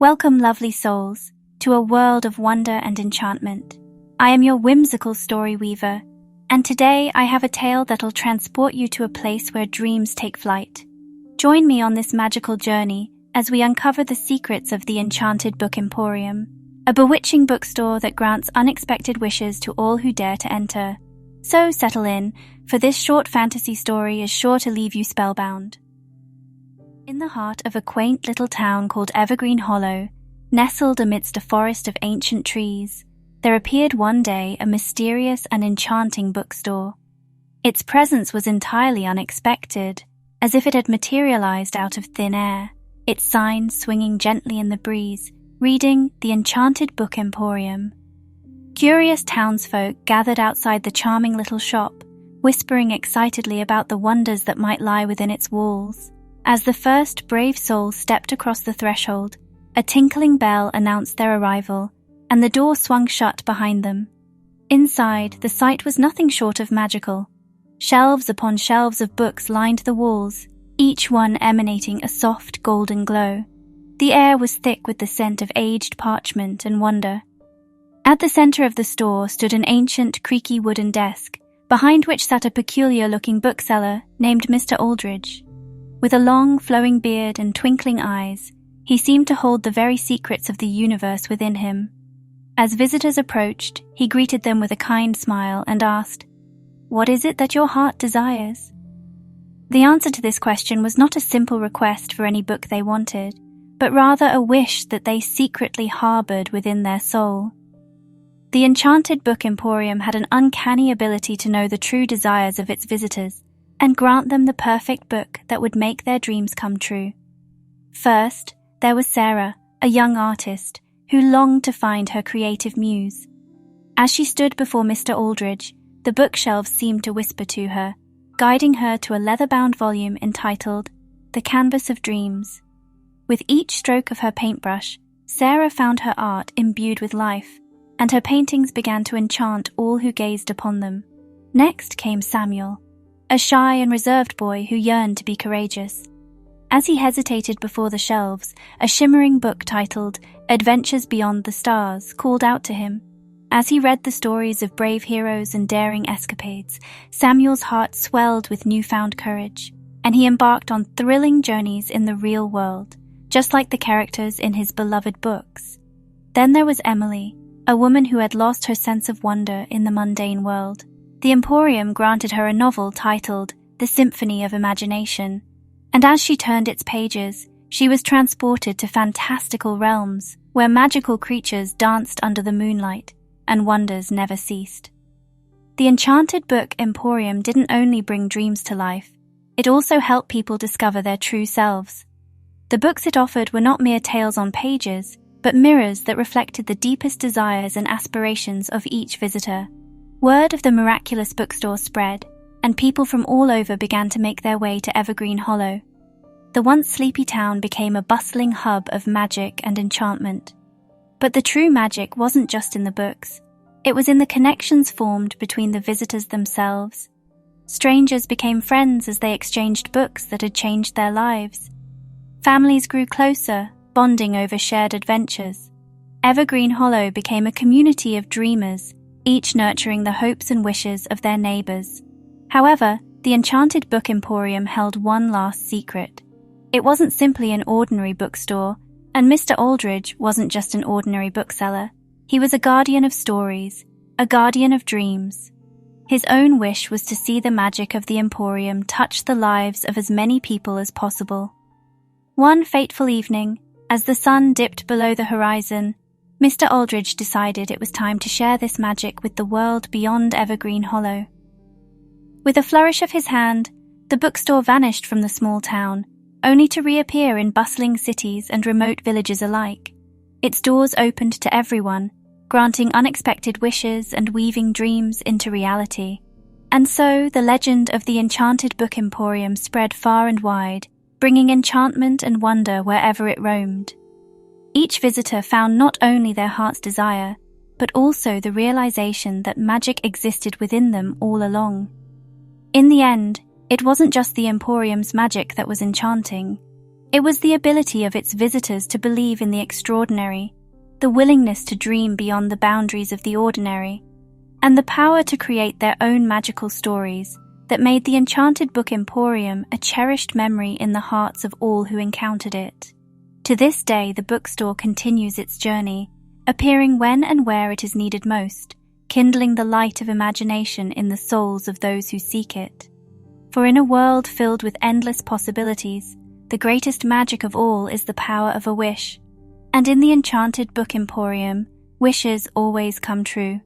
Welcome, lovely souls, to a world of wonder and enchantment. I am your whimsical story weaver, and today I have a tale that'll transport you to a place where dreams take flight. Join me on this magical journey as we uncover the secrets of the Enchanted Book Emporium, a bewitching bookstore that grants unexpected wishes to all who dare to enter. So settle in, for this short fantasy story is sure to leave you spellbound. In the heart of a quaint little town called Evergreen Hollow, nestled amidst a forest of ancient trees, there appeared one day a mysterious and enchanting bookstore. Its presence was entirely unexpected, as if it had materialized out of thin air, its sign swinging gently in the breeze, reading The Enchanted Book Emporium. Curious townsfolk gathered outside the charming little shop, whispering excitedly about the wonders that might lie within its walls. As the first brave soul stepped across the threshold, a tinkling bell announced their arrival, and the door swung shut behind them. Inside, the sight was nothing short of magical. Shelves upon shelves of books lined the walls, each one emanating a soft golden glow. The air was thick with the scent of aged parchment and wonder. At the center of the store stood an ancient, creaky wooden desk, behind which sat a peculiar-looking bookseller named Mr. Aldridge. With a long, flowing beard and twinkling eyes, he seemed to hold the very secrets of the universe within him. As visitors approached, he greeted them with a kind smile and asked, "What is it that your heart desires?" The answer to this question was not a simple request for any book they wanted, but rather a wish that they secretly harbored within their soul. The Enchanted Book Emporium had an uncanny ability to know the true desires of its visitors and grant them the perfect book that would make their dreams come true. First, there was Sarah, a young artist, who longed to find her creative muse. As she stood before Mr. Aldridge, the bookshelves seemed to whisper to her, guiding her to a leather-bound volume entitled The Canvas of Dreams. With each stroke of her paintbrush, Sarah found her art imbued with life, and her paintings began to enchant all who gazed upon them. Next came Samuel, a shy and reserved boy who yearned to be courageous. As he hesitated before the shelves, a shimmering book titled Adventures Beyond the Stars called out to him. As he read the stories of brave heroes and daring escapades, Samuel's heart swelled with newfound courage, and he embarked on thrilling journeys in the real world, just like the characters in his beloved books. Then there was Emily, a woman who had lost her sense of wonder in the mundane world. The Emporium granted her a novel titled The Symphony of Imagination, and as she turned its pages, she was transported to fantastical realms where magical creatures danced under the moonlight and wonders never ceased. The Enchanted Book Emporium didn't only bring dreams to life, it also helped people discover their true selves. The books it offered were not mere tales on pages, but mirrors that reflected the deepest desires and aspirations of each visitor. Word of the miraculous bookstore spread, and people from all over began to make their way to Evergreen Hollow. The once sleepy town became a bustling hub of magic and enchantment. But the true magic wasn't just in the books. It was in the connections formed between the visitors themselves. Strangers became friends as they exchanged books that had changed their lives. Families grew closer, bonding over shared adventures. Evergreen Hollow became a community of dreamers, each nurturing the hopes and wishes of their neighbors. However, the Enchanted Book Emporium held one last secret. It wasn't simply an ordinary bookstore, and Mr. Aldridge wasn't just an ordinary bookseller. He was a guardian of stories, a guardian of dreams. His own wish was to see the magic of the Emporium touch the lives of as many people as possible. One fateful evening, as the sun dipped below the horizon, Mr. Aldridge decided it was time to share this magic with the world beyond Evergreen Hollow. With a flourish of his hand, the bookstore vanished from the small town, only to reappear in bustling cities and remote villages alike. Its doors opened to everyone, granting unexpected wishes and weaving dreams into reality. And so the legend of the Enchanted Book Emporium spread far and wide, bringing enchantment and wonder wherever it roamed. Each visitor found not only their heart's desire, but also the realization that magic existed within them all along. In the end, it wasn't just the Emporium's magic that was enchanting. It was the ability of its visitors to believe in the extraordinary, the willingness to dream beyond the boundaries of the ordinary, and the power to create their own magical stories that made the Enchanted Book Emporium a cherished memory in the hearts of all who encountered it. To this day, the bookstore continues its journey, appearing when and where it is needed most, kindling the light of imagination in the souls of those who seek it. For in a world filled with endless possibilities, the greatest magic of all is the power of a wish, and in the Enchanted Book Emporium, wishes always come true.